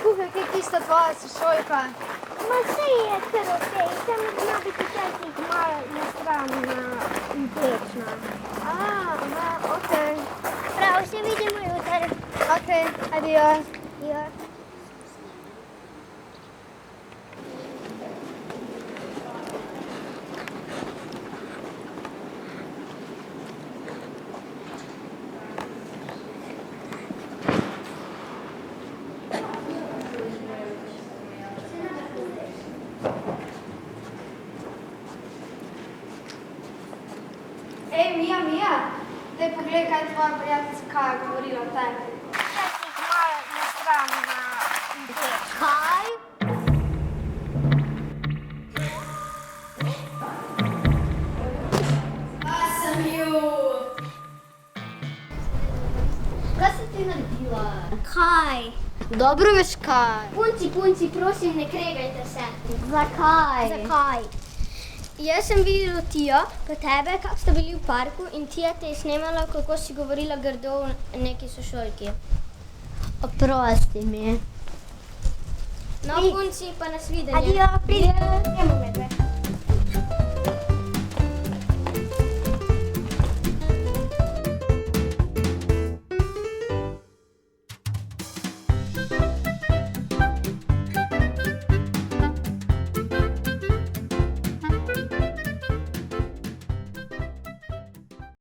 kuhaj, kaj tista tvoja sošolka? Ma saj je kar okej, samo zna biti včasih malo nesramna in tečna. Aha, okej. Prav, se vidimo jutri. Okej, adios. Ja. Ej, Mija, daj poglej, kaj je tvoja prijateljica Kaja govorila o tebi. Včasih malo nesramna in tečna. Kaj? Sem ju. Kaj si ti naredila? Kaj? Dobro veš kaj. Punci, prosim, ne kregajte se. Zakaj? Zakaj? Jaz sem videla Tijo, pa tebe, kako sta bili v parku in Tija te je snemala, kako si govorila grdo o neki sošolki. Oprosti mi. No, punci, pa nas videnje. Adijo, pridem. Gremo medve.